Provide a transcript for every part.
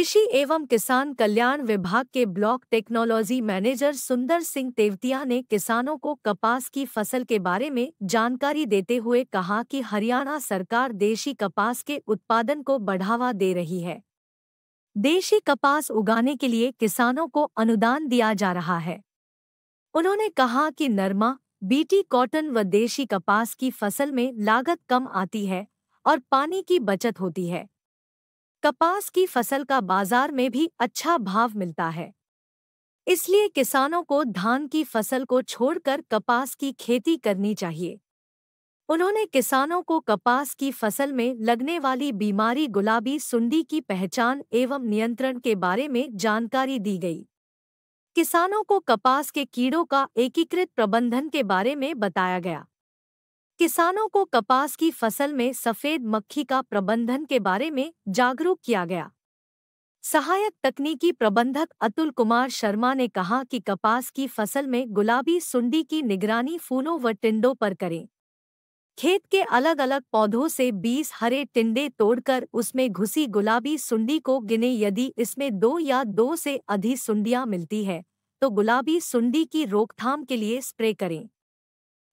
कृषि एवं किसान कल्याण विभाग के ब्लॉक टेक्नोलॉजी मैनेजर सुंदर सिंह तेवतिया ने किसानों को कपास की फसल के बारे में जानकारी देते हुए कहा कि हरियाणा सरकार देशी कपास के उत्पादन को बढ़ावा दे रही है। देशी कपास उगाने के लिए किसानों को अनुदान दिया जा रहा है। उन्होंने कहा कि नरमा, बीटी कॉटन व देशी कपास की फसल में लागत कम आती है और पानी की बचत होती है। कपास की फसल का बाजार में भी अच्छा भाव मिलता है, इसलिए किसानों को धान की फसल को छोड़कर कपास की खेती करनी चाहिए। उन्होंने किसानों को कपास की फसल में लगने वाली बीमारी गुलाबी सुंडी की पहचान एवं नियंत्रण के बारे में जानकारी दी गई। किसानों को कपास के कीड़ों का एकीकृत प्रबंधन के बारे में बताया गया। किसानों को कपास की फसल में सफेद मक्खी का प्रबंधन के बारे में जागरूक किया गया। सहायक तकनीकी प्रबंधक अतुल कुमार शर्मा ने कहा कि कपास की फसल में गुलाबी सुंडी की निगरानी फूलों व टिंडों पर करें। खेत के अलग अलग पौधों से 20 हरे टिंडे तोड़कर उसमें घुसी गुलाबी सुंडी को गिने। यदि इसमें 2 या 2 से अधिक सुंडियां मिलती है तो गुलाबी सुंडी की रोकथाम के लिए स्प्रे करें।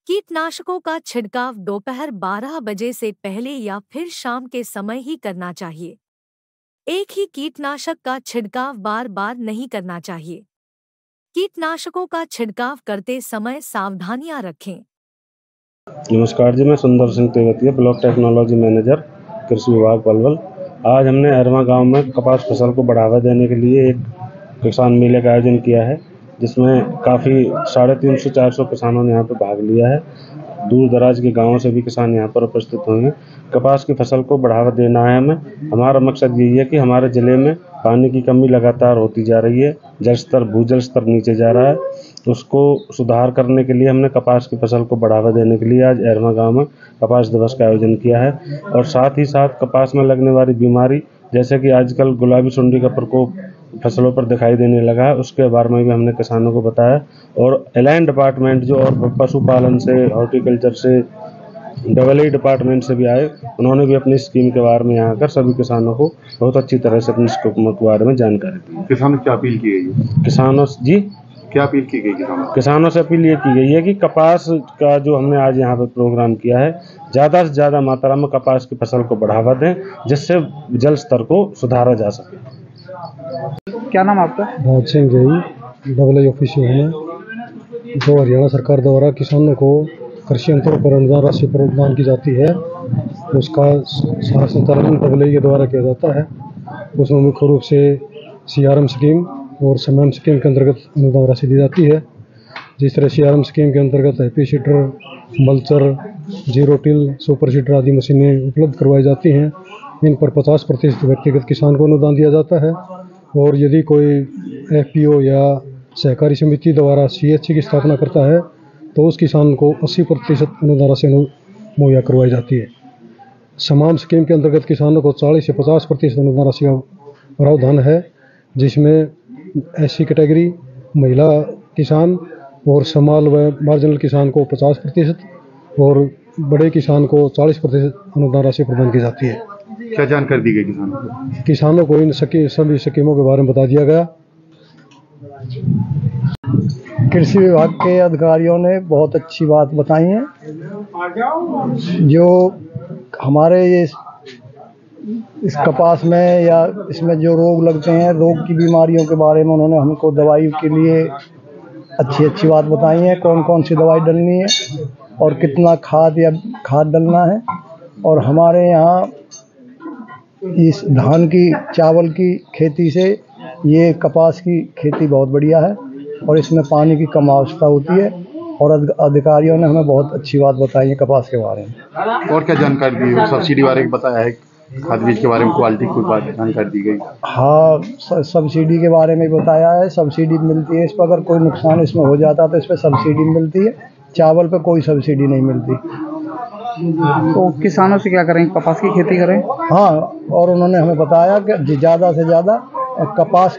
कीटनाशकों का छिड़काव दोपहर 12 बजे से पहले या फिर शाम के समय ही करना चाहिए। एक ही कीटनाशक का छिड़काव बार बार नहीं करना चाहिए। कीटनाशकों का छिड़काव करते समय सावधानियां रखें। नमस्कार जी, मैं सुंदर Singh Tewatia, block technology manager, कृषि विभाग पलवल। आज हमने अरमा गांव में कपास फसल को बढ़ावा देने के लिए एक किसान मेले का आयोजन किया है, जिसमें काफ़ी 350-400 किसानों ने यहाँ पर भाग लिया है। दूर दराज के गांवों से भी किसान यहाँ पर उपस्थित होंगे। कपास की फसल को बढ़ावा देना है हमें। हमारा मकसद यही है कि हमारे ज़िले में पानी की कमी लगातार होती जा रही है, भूजल स्तर नीचे जा रहा है। उसको सुधार करने के लिए हमने कपास की फसल को बढ़ावा देने के लिए आज अरमा गांव में कपास दिवस का आयोजन किया है। और साथ ही साथ कपास में लगने वाली बीमारी, जैसे कि आजकल गुलाबी सुंडी का प्रकोप फसलों पर दिखाई देने लगा है, उसके बारे में भी हमने किसानों को बताया। और एलाइन डिपार्टमेंट जो और पशुपालन से, हॉर्टिकल्चर से, AA डिपार्टमेंट से भी आए, उन्होंने भी अपनी स्कीम के बारे में यहाँ आकर सभी किसानों को बहुत अच्छी तरह से अपनी स्कीम के बारे में जानकारी दी। किसानों क्या अपील की गई है? क्या अपील की गई? किसानों से अपील ये की गई है कि कपास का जो हमने आज यहाँ पे प्रोग्राम किया है, ज़्यादा से ज़्यादा मात्रा में कपास की फसल को बढ़ावा दें, जिससे जल स्तर को सुधारा जा सके। क्या नाम आपका? भाग सिंह जी, AA ऑफिसर हैं। जो हरियाणा सरकार द्वारा किसानों को कृषि यंत्रों पर अनुदान राशि प्रदान की जाती है, उसका सारा संचालन AA के द्वारा किया जाता है। उसमें मुख्य रूप से CRM स्कीम और सम्मान स्कीम के अंतर्गत अनुदान राशि दी जाती है। जिस तरह CRM स्कीम के अंतर्गत happy seeder, mulcher, zero till, super seeder आदि मशीनें उपलब्ध करवाई जाती हैं। इन पर 50% व्यक्तिगत किसान को अनुदान दिया जाता है। और यदि कोई FPO या सहकारी समिति द्वारा CHC की स्थापना करता है तो उस किसान को 80% अनुदान राशि मुहैया करवाई जाती है। समान स्कीम के अंतर्गत किसानों को 40 से 50% अनुदान राशि का प्रावधान है, जिसमें SC कैटेगरी, महिला किसान और समाल व मार्जिनल किसान को 50% और बड़े किसान को 40% अनुदान राशि प्रदान की जाती है। क्या जानकारी दी गई किसानों को? किसानों को इन सभी स्कीमों के बारे में बता दिया गया। कृषि विभाग के अधिकारियों ने बहुत अच्छी बात बताई है। जो हमारे ये इस कपास में या इसमें जो रोग लगते हैं, रोग की बीमारियों के बारे में उन्होंने हमको दवाई के लिए अच्छी बात बताई है। कौन कौन सी दवाई डालनी है और कितना खाद डालना है। और हमारे यहाँ इस धान की, चावल की खेती से ये कपास की खेती बहुत बढ़िया है और इसमें पानी की कम आवश्यकता होती है। और अधिकारियों ने हमें बहुत अच्छी बात बताई है कपास के बारे में। और क्या जानकारी दी? सब्सिडी बारे में बताया है, खाद बीज के बारे में क्वालिटी की बात जानकारी दी गई? हाँ, सब्सिडी के बारे में बताया है। सब्सिडी मिलती है इस पर, अगर कोई नुकसान इसमें हो जाता तो इस पर सब्सिडी मिलती है। चावल पे कोई सब्सिडी नहीं मिलती। तो किसानों से क्या करें? कपास की खेती करें? हाँ, और उन्होंने हमें बताया कि ज़्यादा से ज़्यादा कपास